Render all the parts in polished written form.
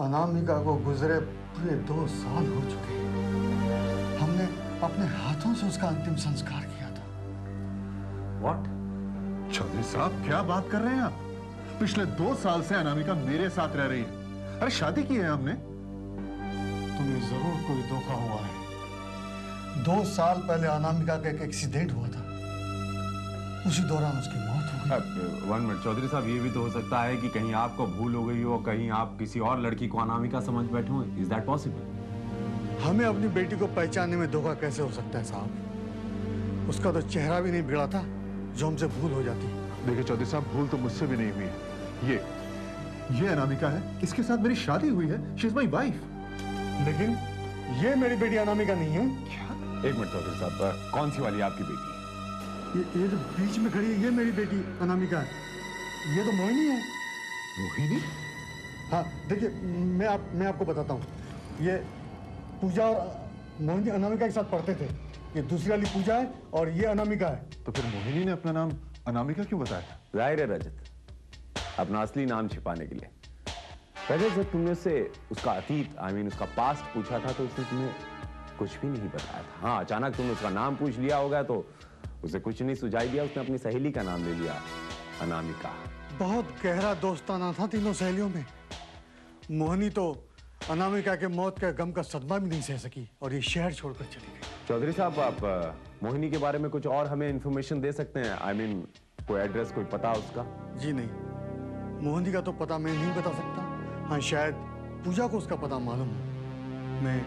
अनामिका को गुजरे पूरे 2 साल हो चुके हैं। हमने अपने हाथों से उसका अंतिम संस्कार किया था। What? चौधरी साहब क्या बात कर रहे हैं आप? पिछले 2 साल से अनामिका मेरे साथ रह रही है। अरे शादी की है हमने। तुम्हें जरूर कोई धोखा हुआ है। 2 साल पहले अनामिका का एक एक्सीडेंट हुआ था, उसी दौरान उसकी मौत हो गई। 1 मिनट चौधरी साहब, ये भी तो हो सकता है कि कहीं आपको भूल हो गई हो, कहीं आप किसी और लड़की को अनामिका समझ बैठे हो। Is that possible? हमें अपनी बेटी को पहचानने में धोखा कैसे हो सकता है साहब? उसका तो चेहरा भी नहीं बिगड़ा था जो हमसे भूल हो जाती। देखिए चौधरी साहब, भूल तो मुझसे भी नहीं हुई है। ये अनामिका है, इसके साथ मेरी शादी हुई है। She is my wife. लेकिन ये मेरी बेटी अनामिका नहीं है। क्या? 1 मिनट चौधरी साहब, कौन सी वाली आपकी बेटी? ये जो बीच में खड़ी है, ये मेरी बेटी अनामिका है। ये तो मोहिनी है। मोहिनी? हाँ देखिए, मैं आपको बताता हूँ। ये पूजा और मोहिनी अनामिका के साथ पढ़ते थे। ये दूसरी वाली पूजा है और ये अनामिका है। तो फिर मोहिनी ने अपना नाम अनामिका क्यों बताया? जाहिर है रजत, अपना असली नाम छिपाने के लिए। रजत, जब तुमने उससे उसका अतीत उसका पास्ट पूछा था तो उसने तुम्हें कुछ भी नहीं बताया था। हाँ, अचानक तुमने उसका नाम पूछ लिया होगा तो उसे कुछ नहीं सुझाई दिया, उसने अपनी सहेली का नाम ले लिया, अनामिका। बहुत गहरा दोस्ताना था तीनों सहेलियों में। मोहिनी तो अनामिका के मौत के गम का सदमा भी नहीं सह सकी और ये शहर छोड़कर चली गई। चौधरी साहब, आप मोहिनी के बारे में कुछ और हमें इंफॉर्मेशन दे सकते हैं? कोई एड्रेस, कोई पता उसका? जी नहीं, मोहिनी का तो पता मैं नहीं बता सकता। हाँ, शायद पूजा को उसका पता मालूम हो। मैं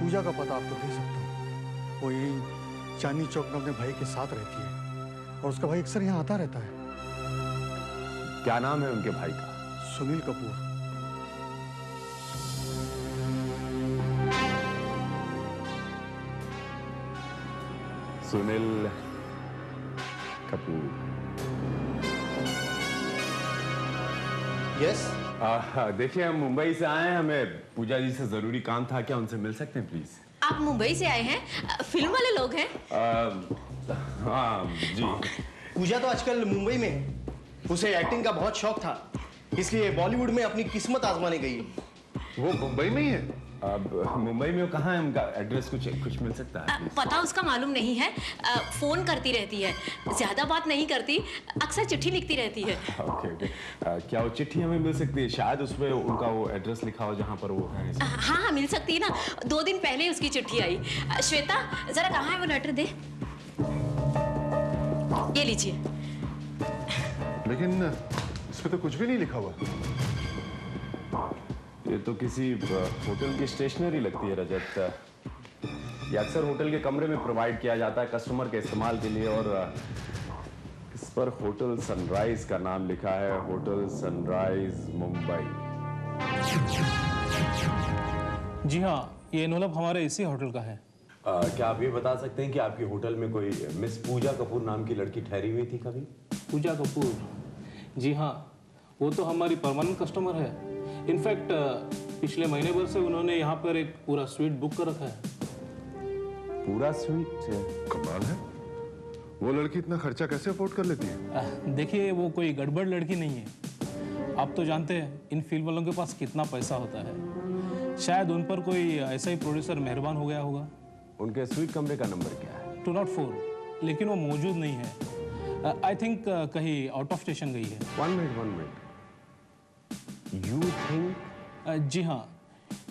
पूजा का पता आपको दे सकता हूँ। वो यही चांदनी चौक में अपने भाई के साथ रहती है और उसका भाई अक्सर यहाँ आता रहता है। क्या नाम है उनके भाई का? सुनील कपूर। सुनील कपूर। यस। देखिए, हम मुंबई से आए हैं, हमें पूजा जी से जरूरी काम था। क्या उनसे मिल सकते हैं प्लीज? आप मुंबई से आए हैं? फिल्म वाले लोग हैं? हाँ जी। पूजा तो आजकल मुंबई में है। उसे एक्टिंग का बहुत शौक था, इसलिए बॉलीवुड में अपनी किस्मत आजमाने गई। वो मुंबई में ही है? अब मुंबई में वो कहाँ है? उनका एड्रेस कुछ मिल सकता है? पता उसका मालूम नहीं है। फोन करती रहती है, ज्यादा बात नहीं करती, अक्सर चिट्ठी लिखती रहती है। ओके। क्या वो चिट्ठी हमें मिल सकती है? शायद उसमें उनका वो एड्रेस लिखा हो जहाँ पर वो है। हाँ, मिल सकती है ना। 2 दिन पहले उसकी चिट्ठी आई। श्वेता, जरा कहाँ है वो लेटर? दे, ये लीजिए। लेकिन इस पे तो कुछ भी नहीं लिखा हुआ। ये तो किसी होटल की स्टेशनरी लगती है रजत। ये अक्सर होटल के कमरे में प्रोवाइड किया जाता है कस्टमर के इस्तेमाल के लिए, और इस पर होटल सनराइज का नाम लिखा है। Hotel sunrise Mumbai. जी हाँ, ये एनवलप हमारे इसी होटल का है। क्या आप ये बता सकते हैं कि आपके होटल में कोई मिस पूजा कपूर नाम की लड़की ठहरी हुई थी कभी? पूजा कपूर? जी हाँ, वो तो हमारी परमानेंट कस्टमर है। इनफैक्ट पिछले महीने भर से उन्होंने यहाँ पर एक पूरा स्वीट बुक कर रखा है। पूरा स्वीट? कमाल है। वो लड़की इतना खर्चा कैसे अफोर्ड कर लेती है? देखिए, वो कोई गड़बड़ लड़की नहीं है। आप तो जानते हैं इन फिल्म वालों के पास कितना पैसा होता है। शायद उन पर कोई ऐसा ही प्रोड्यूसर मेहरबान हो गया होगा। उनके स्वीट कमरे का नंबर क्या है? 204, लेकिन वो मौजूद नहीं है। आई थिंक कहीं आउट ऑफ स्टेशन गई है। 1 मिनट। You think? जी हाँ,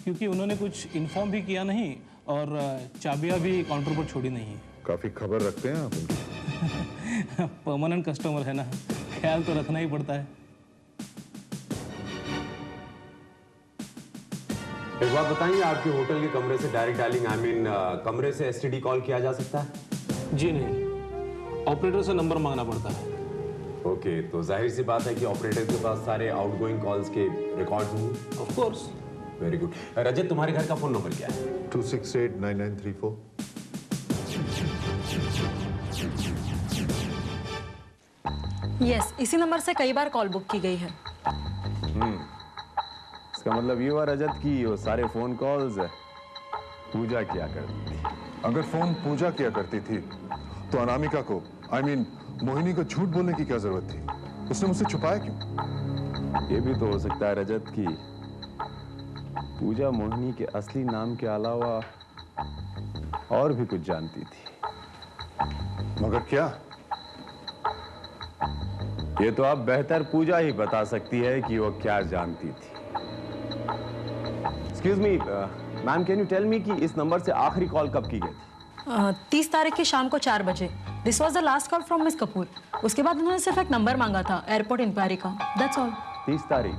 क्योंकि उन्होंने कुछ इन्फॉर्म भी किया नहीं और चाबियां भी काउंटर पर छोड़ी नहीं है। काफी खबर रखते हैं आप उनकी। परमानेंट कस्टमर है ना, ख्याल तो रखना ही पड़ता है। एक बात बताइए, आपके होटल के कमरे से डायरेक्ट डायलिंग कमरे से एसटीडी कॉल किया जा सकता है? जी नहीं, ऑपरेटर से नंबर मांगना पड़ता है। ओके, तो जाहिर सी बात है कि ऑपरेटर के पास सारे आउटगोइंग कॉल्स के रिकॉर्ड्स होंगे। Of course. Very good. Rajat, तुम्हारे घर का फोन नंबर क्या है? 2689934। यस, इसी नंबर से कई बार कॉल बुक की गई है। इसका मतलब ये हुआ रजत की वो सारे फोन कॉल्स पूजा किया करती थी। अगर फोन पूजा किया करती थी तो अनामिका को मोहिनी को झूठ बोलने की क्या जरूरत थी? उसने मुझसे छुपाया क्यों? ये भी तो हो सकता है रजत की पूजा मोहिनी के असली नाम के अलावा और भी कुछ जानती थी। मगर क्या? ये तो अब बेहतर पूजा ही बता सकती है कि वो क्या जानती थी। Excuse me ma'am, can you tell me कि इस नंबर से आखिरी कॉल कब की गई थी? 30 तारीख की शाम को 4 बजे। This was the last call from miss Kapoor. उसके बाद उन्होंने सिर्फ एक नंबर मांगा था एयरपोर्ट इंक्वायरी का, दैट्स ऑल। 30 तारीख।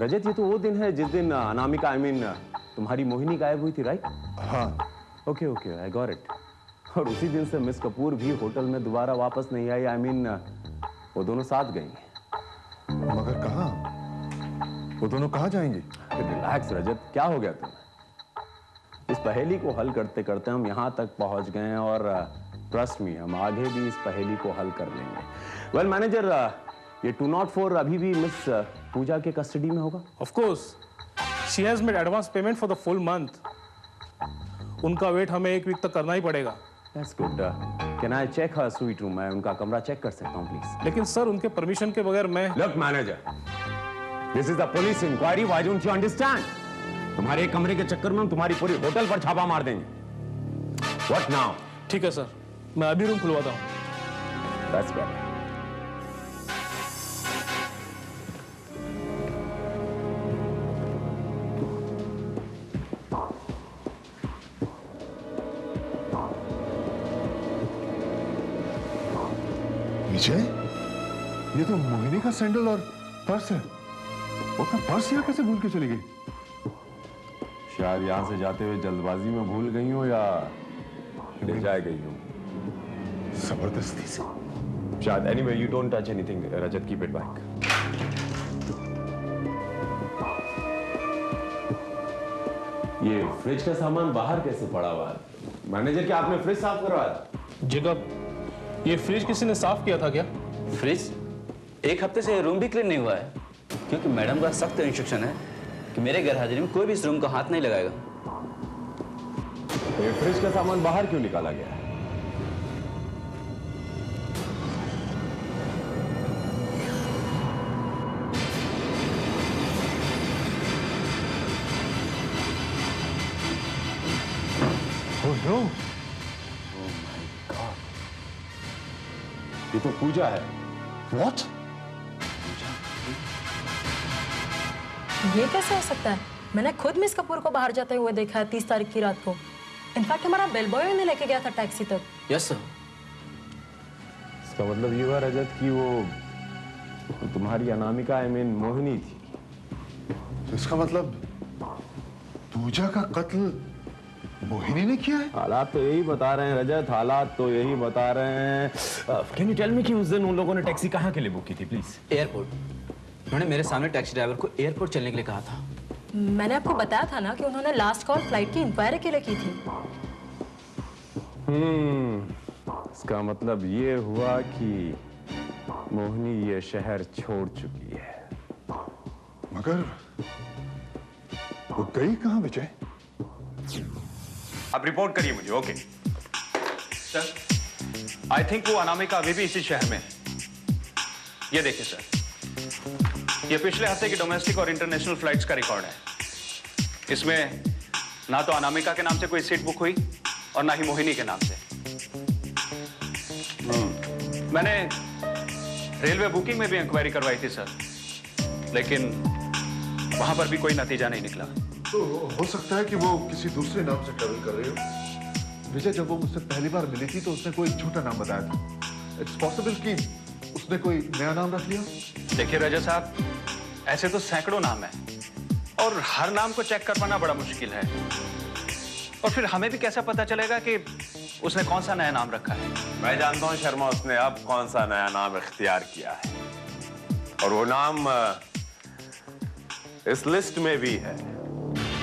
रजत, ये तो वो दिन है जिस दिन अनामिका तुम्हारी मोहिनी गायब हुई थी, राइट? हाँ। Okay okay, I got it. और उसी दिन से मिस कपूर भी होटल में दोबारा वापस नहीं आई। वो दोनों साथ गई। मगर कहाँ? वो दोनों कहाँ जाएंगी? रिलैक्स रजत, क्या हो गया तुम्हें? इस पहेली को हल करते करते हम यहाँ तक पहुँच गए हैं और ट्रस्ट मी, हम आगे भी इस पहेली को हल कर लेंगे। वेल मैनेजर, ये 204 अभी भी मिस पूजा के कस्टडी में होगा? Of course, she has made advance payment for the full month. उनका वेट हमें 1 वीक तक करना ही पड़ेगा। That's good. Can I check her suite room? मैं उनका कमरा चेक कर सकता हूँ प्लीज? लेकिन सर, उनके परमिशन के बगैर मैं... Look manager, this is a police inquiry. Why don't you understand? तुम्हारे एक कमरे के चक्कर में हम तुम्हारी पूरी होटल पर छापा मार देंगे। What now? ठीक है सर, मैं अभी रूम खुलवाता हूँ। That's better. विजय, ये तो मोहिनी का सैंडल और पर्स है। वो अपना पर्स यहाँ कैसे भूल के चली गई? शायद यहाँ से जाते हुए जल्दबाजी में भूल गई हो या ले जाए गई हो। जबरदस्ती से शायद। Anyway, you don't touch anything Rajat, keep it back. ये फ्रिज का सामान बाहर कैसे पड़ा हुआ है? मैनेजर, क्या आपने फ्रिज साफ करवाया? जिगब, ये फ्रिज किसी ने साफ किया था क्या? फ्रिज? 1 हफ्ते से रूम भी क्लीन नहीं हुआ है, क्योंकि मैडम का सख्त इंस्ट्रक्शन है कि मेरे गैरहाजिरी में कोई भी इस रूम का हाथ नहीं लगाएगा। तो ये फ्रिज का सामान बाहर क्यों निकाला गया है? ओह नो, ये तो पूजा है। व्हाट? ये कैसे हो सकता है? मैंने खुद मिस कपूर को बाहर जाते हुए देखा है 30 तारीख की रात को। इनफैक्ट हमारा बेल बॉय उन्हें लेके गया था टैक्सी तक। Yes sir. इसका मतलब ये हुआ रजत कि वो तुम्हारी अनामिका मोहिनी थी। तो इसका मतलब पूजा का कत्ल मोहिनी ने किया है? हालात तो यही बता रहे हैं रजत, हालात तो यही बता रहे हैं। कैन यू टेल मी कि उस दिन उन लोगों ने टैक्सी कहाँ के लिए बुक की थी प्लीज? एयरपोर्ट। उन्होंने मेरे सामने टैक्सी ड्राइवर को एयरपोर्ट चलने के लिए कहा था। मैंने आपको बताया था ना कि उन्होंने लास्ट कॉल फ्लाइट की इंक्वायरी के लिए की थी। इसका मतलब ये हुआ कि मोहिनी ये शहर छोड़ चुकी है। मगर वो गई कहाँ विजय? आप रिपोर्ट करिए मुझे। ओके सर, आई थिंक वो अनामिका अभी भी इसी शहर में है। ये देखिए सर, ये पिछले हफ्ते की डोमेस्टिक और इंटरनेशनल फ्लाइट्स का रिकॉर्ड है। इसमें ना तो अनामिका के नाम से कोई सीट बुक हुई और ना ही मोहिनी के नाम से। मैंने रेलवे बुकिंग में भी इंक्वायरी करवाई थी सर, लेकिन वहां पर भी कोई नतीजा नहीं निकला। तो हो सकता है कि वो किसी दूसरे नाम से ट्रेवल कर रही हो। विजय, जब वो मुझसे पहली बार मिली थी तो उसने कोई झूठा नाम बताया था। इट्स पॉसिबल कि उसने कोई नया नाम रख लिया। देखिए रजत साहब, ऐसे तो सैकड़ों नाम है और हर नाम को चेक कर पाना बड़ा मुश्किल है। और फिर हमें भी कैसा पता चलेगा कि उसने कौन सा नया नाम रखा है? मैं जानता हूं शर्मा, उसने अब कौन सा नया नाम इख्तियार किया है और वो नाम इस लिस्ट में भी है।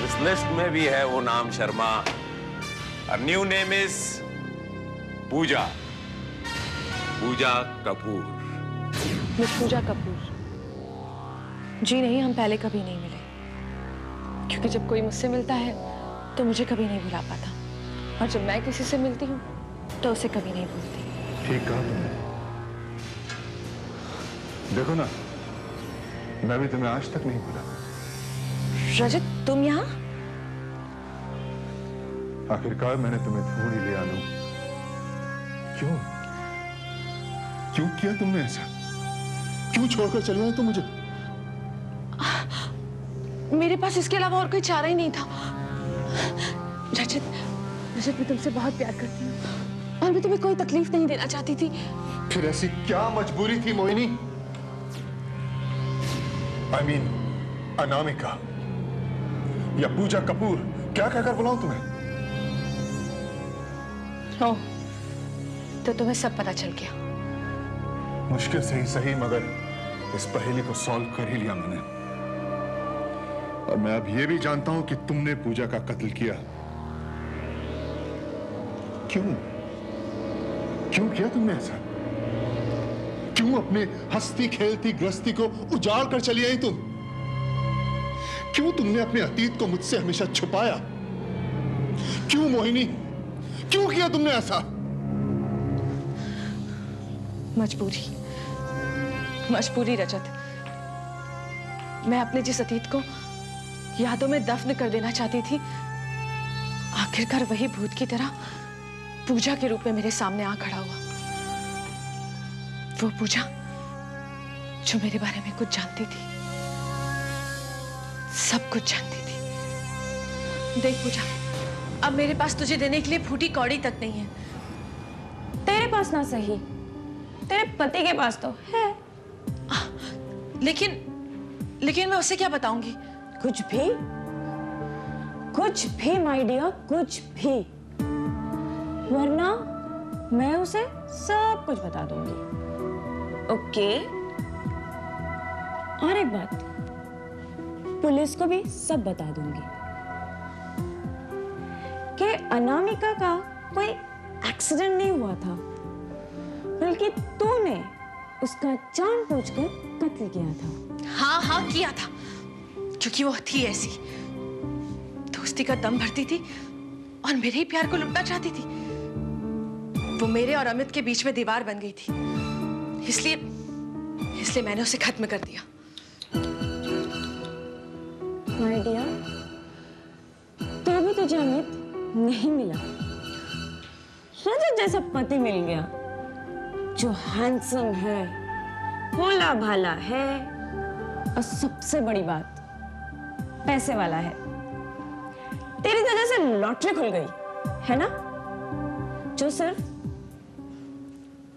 इस लिस्ट में भी है वो नाम Sharma. Her new name is Pooja. Pooja Kapoor. Miss Pooja Kapoor? जी नहीं, हम पहले कभी नहीं मिले, क्योंकि जब कोई मुझसे मिलता है तो मुझे कभी नहीं भुला पाता, और जब मैं किसी से मिलती हूँ तो उसे कभी नहीं भूलती। ठीक कहा तुमने। देखो ना, मैं भी तुम्हें आज तक नहीं भूला। रजत, तुम यहाँ? आखिरकार मैंने तुम्हें ढूंढ ही लिया अनु। क्यों क्यों किया तुमने ऐसा? क्यों छोड़कर चले गए तुम मुझे? मेरे पास इसके अलावा और कोई चारा ही नहीं था। रजत, रजत, मैं तुमसे बहुत प्यार करती हूँ और मैं तुम्हें कोई तकलीफ नहीं देना चाहती थी। फिर ऐसी क्या मजबूरी थी मोहिनी? I mean, अनामिका या पूजा कपूर, क्या कहकर बुलाऊं तुम्हें? ओह, तो तुम्हें सब पता चल गया। मुश्किल से ही सही, मगर इस पहेली को सॉल्व कर ही लिया मैंने। और मैं अब यह भी जानता हूं कि तुमने पूजा का कत्ल किया। क्यों क्यों किया तुमने ऐसा? क्यों अपने हंसती खेलती गृहस्थी को उजाड़ कर चली आई तुम? क्यों तुमने अपने अतीत को मुझसे हमेशा छुपाया? क्यों मोहिनी, क्यों किया तुमने ऐसा? मजबूरी रजत। मैं अपने जिस अतीत को यादों में दफन कर देना चाहती थी, आखिरकार वही भूत की तरह पूजा के रूप में मेरे सामने आ खड़ा हुआ। वो पूजा जो मेरे बारे में कुछ जानती थी, सब कुछ जानती थी। देख पूजा, अब मेरे पास तुझे देने के लिए फूटी कौड़ी तक नहीं है। तेरे पास ना सही, तेरे पति के पास तो है। लेकिन मैं उसे क्या बताऊंगी? कुछ भी माय डियर, कुछ भी। वरना मैं उसे सब कुछ बता दूंगी। ओके? और एक बात, पुलिस को भी सब बता दूंगी कि अनामिका का कोई एक्सीडेंट नहीं हुआ था, बल्कि तूने उसका जानबूझकर कत्ल किया था। हाँ किया था, क्योंकि वो थी ऐसी, दोस्ती का दम भरती थी और मेरे ही प्यार को लुटना चाहती थी। वो मेरे और अमित के बीच में दीवार बन गई थी, इसलिए मैंने उसे खत्म कर दिया। माय डियर, तो भी तुझे अमित नहीं मिला। रजत जैसा पति मिल गया जो हैंडसम है, भोला भाला है और सबसे बड़ी बात, पैसे वाला है। तेरी वजह से लॉटरी खुल गई है ना, जो सिर्फ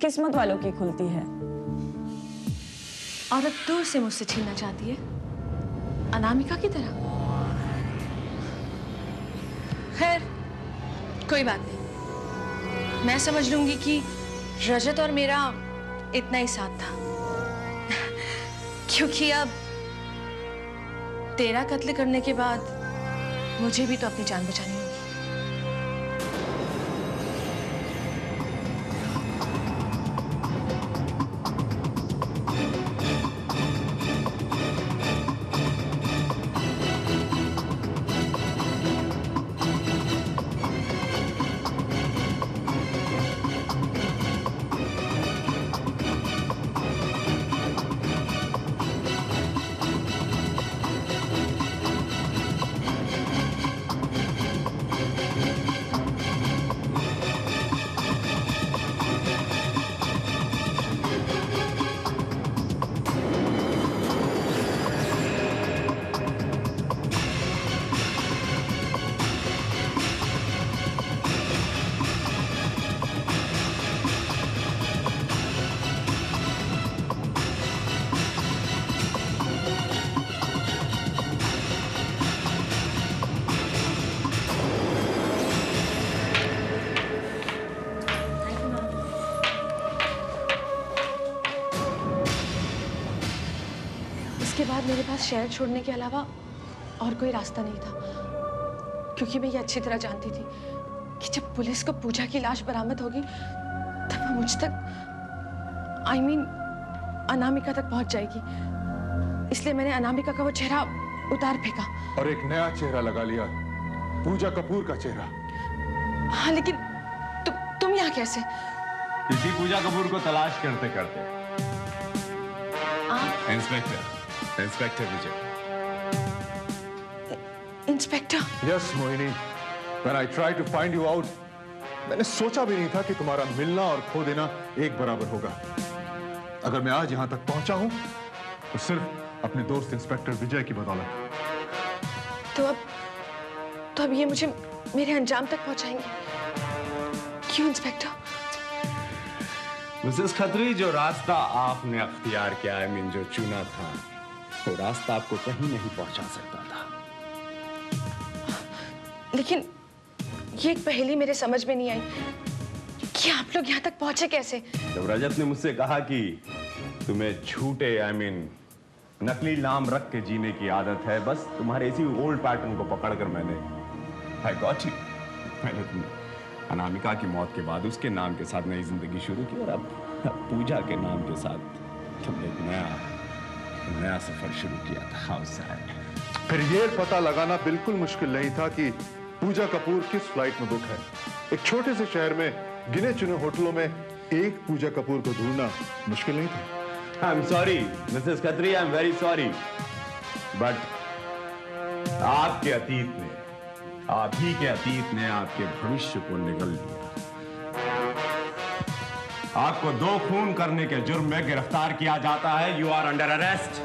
किस्मत वालों की खुलती है। और अब तू उसे मुझसे छीनना चाहती है, अनामिका की तरह। खैर, कोई बात नहीं, मैं समझ लूंगी कि रजत और मेरा इतना ही साथ था, क्योंकि अब तेरा कत्ल करने के बाद मुझे भी तो अपनी जान बचानी होगी। उसके बाद मेरे पास शहर छोड़ने के अलावा और कोई रास्ता नहीं था, क्योंकि मैं ये अच्छी तरह जानती थी कि जब पुलिस को पूजा की लाश बरामद होगी तब वो मुझ तक, I mean, अनामिका तक पहुंच जाएगी। इसलिए मैंने अनामिका का वो चेहरा उतार फेंका और एक नया चेहरा लगा लिया, पूजा कपूर का चेहरा। हाँ, लेकिन तुम यहाँ कैसे? इसी पूजा कपूर को तलाश करते करते। Inspector Vijay, inspector. Yes Mohini, when I tried to find you out, मैंने सोचा भी नहीं था कि तुम्हारा मिलना और खो देना एक बराबर होगा। अगर मैं आज यहां तक पहुंचा हूं तो सिर्फ अपने दोस्त इंस्पेक्टर विजय की बदौलत। तो अब ये मुझे मेरे अंजाम तक पहुंचाएंगे। क्यों इंस्पेक्टर? मिसेस खत्री, जो रास्ता आपने अख्तियार किया, आई मीन जो चुना था, वो रास्ता आपको कहीं नहीं पहुंचा सकता था। लेकिन ये एक पहेली मेरे समझ में नहीं आई कि आप लोग यहाँ तक पहुंचे कैसे। जब रजत ने मुझसे कहा कि तुम्हें झूठे आई मीन नकली नाम रख के जीने की आदत है, बस तुम्हारे इसी ओल्ड पैटर्न को पकड़कर मैंने अनामिका की मौत के बाद उसके नाम के साथ नई जिंदगी शुरू की, और अब पूजा के नाम के साथ तुमने एक नया सफर शुरू किया था। How sad. फिर ये पता लगाना बिल्कुल मुश्किल नहीं था कि पूजा कपूर किस फ्लाइट में बुक है। एक छोटे से शहर में गिने चुने होटलों में एक पूजा कपूर को ढूंढना मुश्किल नहीं था। I am sorry Mrs Khatri, I am very sorry, but आपके अतीत ने, आप ही के अतीत ने आपके भविष्य को निगल लिया। आपको 2 खून करने के जुर्म में गिरफ्तार किया जाता है। You are under arrest.